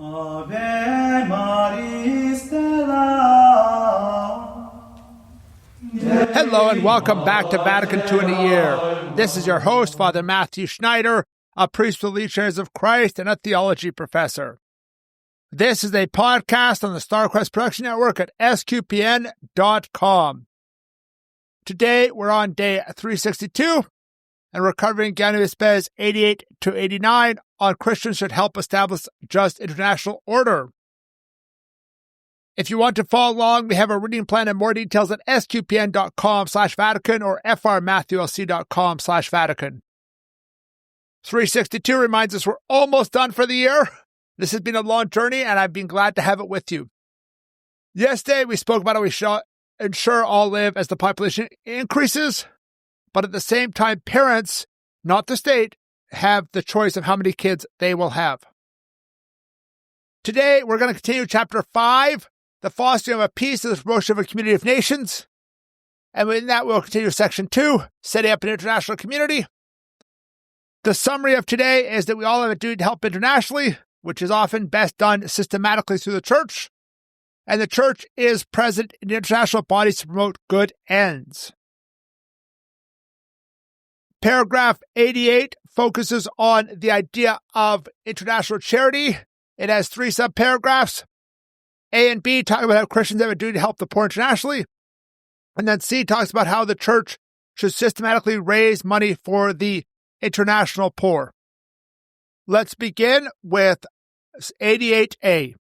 Ave Maris Stella. Hello and welcome back to Vatican II in a Year. This is your host, Father Matthew Schneider, a priest of the Elite Church of Christ and a theology professor. This is a podcast on the StarQuest Production Network at sqpn.com. Today we're on day 362 and we're covering Gaudium et Spes 88 to 89 on Christians should help establish just international order. If you want to follow along, we have a reading plan and more details at sqpn.com/Vatican or frmatthewlc.com/Vatican. 362 reminds us we're almost done for the year. This has been a long journey, and I've been glad to have it with you. Yesterday, we spoke about how we should ensure all live as the population increases, but at the same time, parents, not the state, have the choice of how many kids they will have. Today, we're going to continue Chapter 5, the fostering of a peace and the promotion of a community of nations. And in that, we'll continue Section 2, setting up an international community. The summary of today is that we all have a duty to help internationally, which is often best done systematically through the Church. And the Church is present in international bodies to promote good ends. Paragraph 88 focuses on the idea of international charity. It has 3 subparagraphs. A and B talk about how Christians have a duty to help the poor internationally. And then C talks about how the Church should systematically raise money for the international poor. Let's begin with 88A.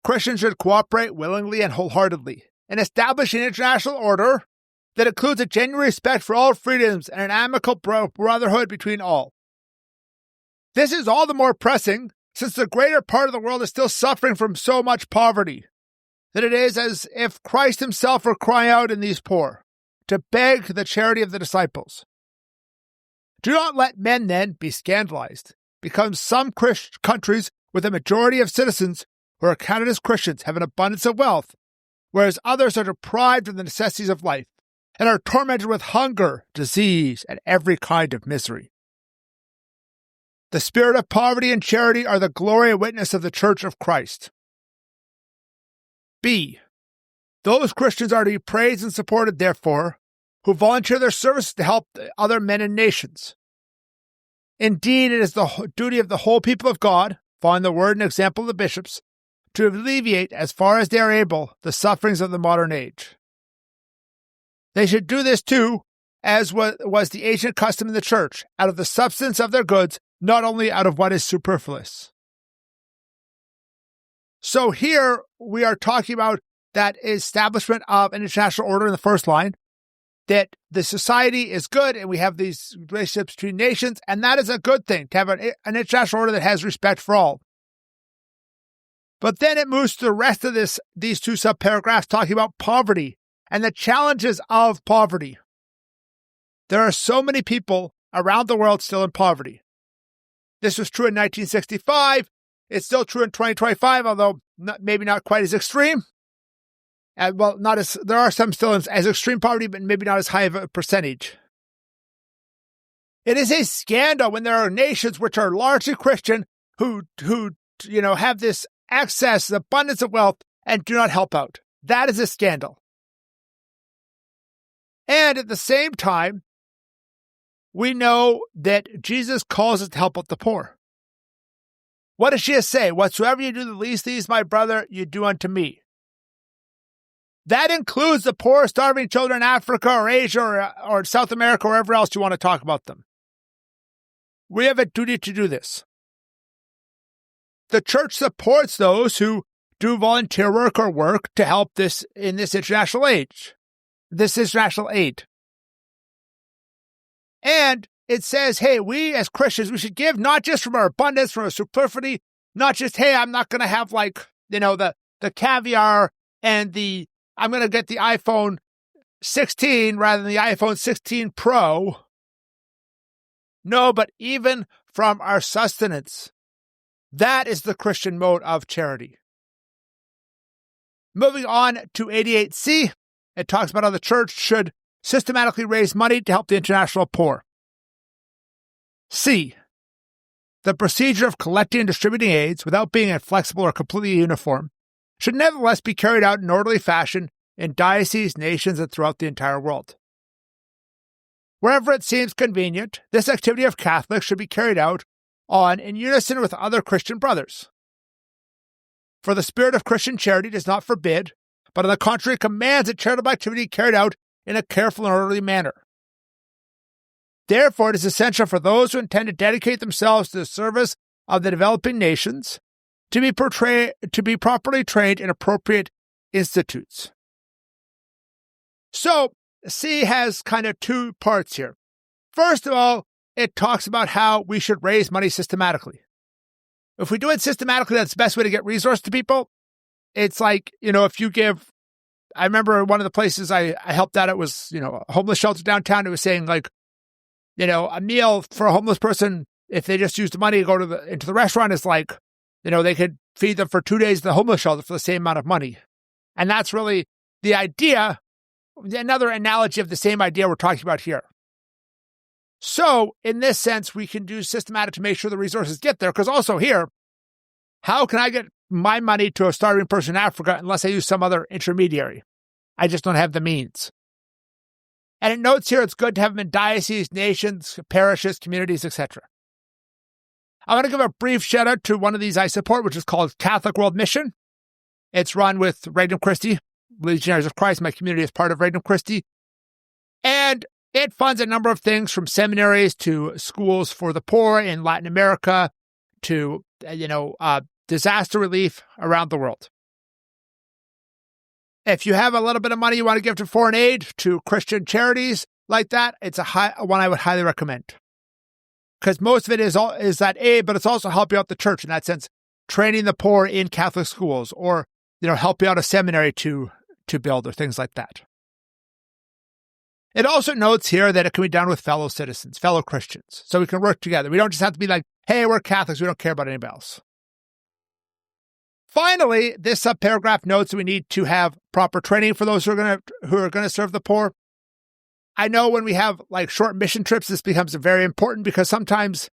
Christians should cooperate willingly and wholeheartedly in establishing an international order that includes a genuine respect for all freedoms and an amicable brotherhood between all. This is all the more pressing since the greater part of the world is still suffering from so much poverty that it is as if Christ himself were crying out in these poor to beg the charity of the disciples. Do not let men, then, be scandalized, because some countries with a majority of citizens who are counted as Christians have an abundance of wealth, whereas others are deprived of the necessities of life and are tormented with hunger, disease, and every kind of misery. The spirit of poverty and charity are the glory and witness of the Church of Christ. B. Those Christians are to be praised and supported, therefore, who volunteer their services to help other men and nations. Indeed, it is the duty of the whole people of God, following the word and example of the bishops, to alleviate, as far as they are able, the sufferings of the modern age. They should do this too, as was the ancient custom in the Church, out of the substance of their goods, not only out of what is superfluous. So here we are talking about that establishment of an international order in the first line, that the society is good and we have these relationships between nations, and that is a good thing, to have an international order that has respect for all. But then it moves to the rest of these 2 subparagraphs talking about poverty and the challenges of poverty. There are so many people around the world still in poverty. This was true in 1965. It's still true in 2025, although maybe not quite as extreme. There are some still as extreme poverty, but maybe not as high of a percentage. It is a scandal when there are nations which are largely Christian who have this access, abundance of wealth, and do not help out. That is a scandal. And at the same time, we know that Jesus calls us to help out the poor. What does Jesus say? Whatsoever you do the least these, my brother, you do unto me. That includes the poor, starving children in Africa or Asia or South America or wherever else you want to talk about them. We have a duty to do this. The Church supports those who do volunteer work or work to help in this international age. This international aid. And it says, hey, we as Christians, we should give not just from our abundance, from our superfluity, not just, hey, I'm not going to have the caviar and I'm going to get the iPhone 16 rather than the iPhone 16 Pro. No, but even from our sustenance. That is the Christian mode of charity. Moving on to 88C, it talks about how the Church should systematically raise money to help the international poor. C. the procedure of collecting and distributing aids, without being inflexible or completely uniform, should nevertheless be carried out in orderly fashion in dioceses, nations, and throughout the entire world. Wherever it seems convenient, this activity of Catholics should be carried out on in unison with other Christian brothers. For the spirit of Christian charity does not forbid, but on the contrary commands that charitable activity be carried out in a careful and orderly manner. Therefore, it is essential for those who intend to dedicate themselves to the service of the developing nations to be properly trained in appropriate institutes. So, C has kind of two parts here. First of all, it talks about how we should raise money systematically. If we do it systematically, that's the best way to get resources to people. It's like, if you give, I remember one of the places I helped out, it was, a homeless shelter downtown. It was saying like, a meal for a homeless person, if they just use the money to go into the restaurant, is like, they could feed them for 2 days at the homeless shelter for the same amount of money. And that's really the idea, another analogy of the same idea we're talking about here. So, in this sense, we can do systematic to make sure the resources get there, because also here, how can I get my money to a starving person in Africa unless I use some other intermediary? I just don't have the means. And it notes here it's good to have them in dioceses, nations, parishes, communities, etc. I want to give a brief shout out to one of these I support, which is called Catholic World Mission. It's run with Regnum Christi, Legionaries of Christ. My community is part of Regnum Christi. And it funds a number of things from seminaries to schools for the poor in Latin America to, disaster relief around the world. If you have a little bit of money you want to give to foreign aid, to Christian charities like that, it's one I would highly recommend. Because most of it is that aid, but it's also helping out the church in that sense, training the poor in Catholic schools, or helping out a seminary to build, or things like that. It also notes here that it can be done with fellow citizens, fellow Christians, so we can work together. We don't just have to be like, hey, we're Catholics, we don't care about anybody else. Finally, this subparagraph notes that we need to have proper training for those who are going to serve the poor. I know when we have like short mission trips, this becomes very important, because sometimes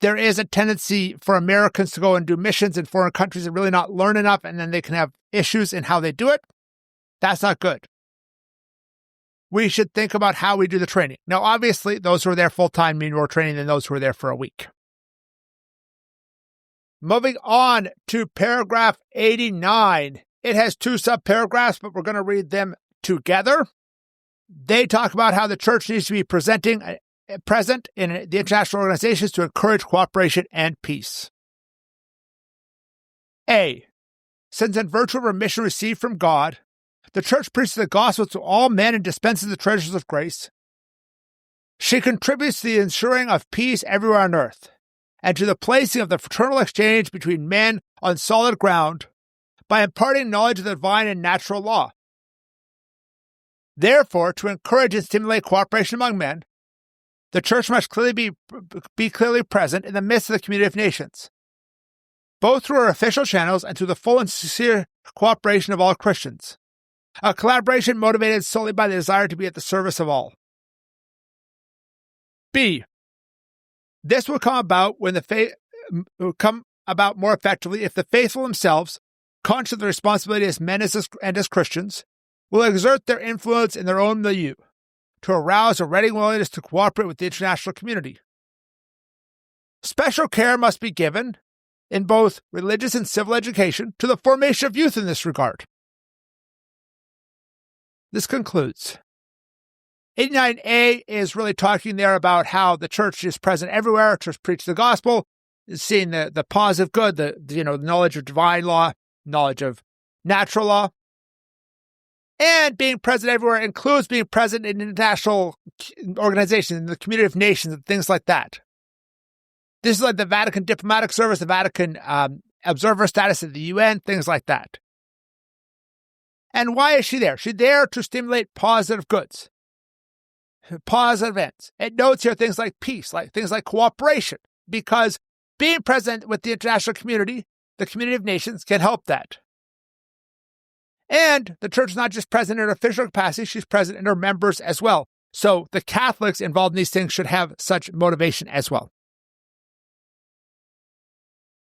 there is a tendency for Americans to go and do missions in foreign countries and really not learn enough, and then they can have issues in how they do it. That's not good. We should think about how we do the training. Now, obviously, those who are there full-time mean more training than those who are there for a week. Moving on to paragraph 89. It has two subparagraphs, but we're going to read them together. They talk about how the church needs to be present in the international organizations to encourage cooperation and peace. A. Since in virtue of her mission received from God, the church preaches the gospel to all men and dispenses the treasures of grace, she contributes to the ensuring of peace everywhere on earth, and to the placing of the fraternal exchange between men on solid ground by imparting knowledge of the divine and natural law. Therefore, to encourage and stimulate cooperation among men, the church must clearly be clearly present in the midst of the community of nations, both through her official channels and through the full and sincere cooperation of all Christians, a collaboration motivated solely by the desire to be at the service of all. B. This will come about more effectively if the faithful themselves, conscious of the responsibility as men and as Christians, will exert their influence in their own milieu to arouse a ready willingness to cooperate with the international community. Special care must be given, in both religious and civil education, to the formation of youth in this regard. This concludes. 89A is really talking there about how the church is present everywhere, church preaches the gospel, seeing the positive good, the knowledge of divine law, knowledge of natural law. And being present everywhere includes being present in international organizations, in the community of nations, and things like that. This is like the Vatican Diplomatic Service, the Vatican Observer Status at the UN, things like that. And why is she there? She's there to stimulate positive goods, positive ends. It notes here things like peace, like things like cooperation, because being present with the international community, the community of nations, can help that. And the church is not just present in her official capacity, she's present in her members as well. So the Catholics involved in these things should have such motivation as well.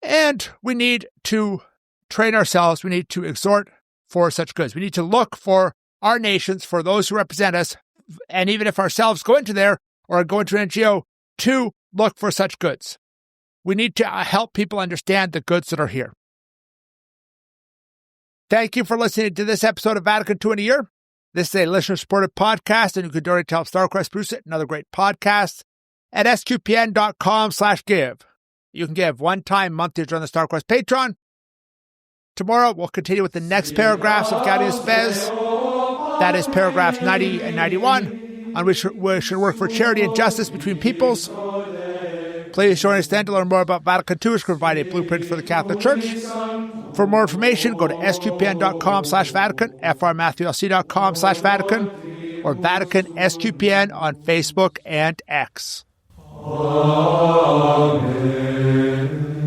And we need to train ourselves. We need to exhort for such goods. We need to look for our nations, for those who represent us, and even if ourselves go into there or go into an NGO, to look for such goods. We need to help people understand the goods that are here. Thank you for listening to this episode of Vatican II in a Year. This is a listener-supported podcast, and you can donate to help StarQuest produce it, another great podcast, at sqpn.com/give. You can give one-time monthly to join the StarQuest Patreon. Tomorrow, we'll continue with the next paragraphs of Gaudium Spes. That is paragraphs 90 and 91, on which we should work for charity and justice between peoples. Please join us then to learn more about Vatican II, which can provide a blueprint for the Catholic Church. For more information, go to sqpn.com/Vatican, frmatthewlc.com/Vatican, or Vatican SQPN on Facebook and X. Amen.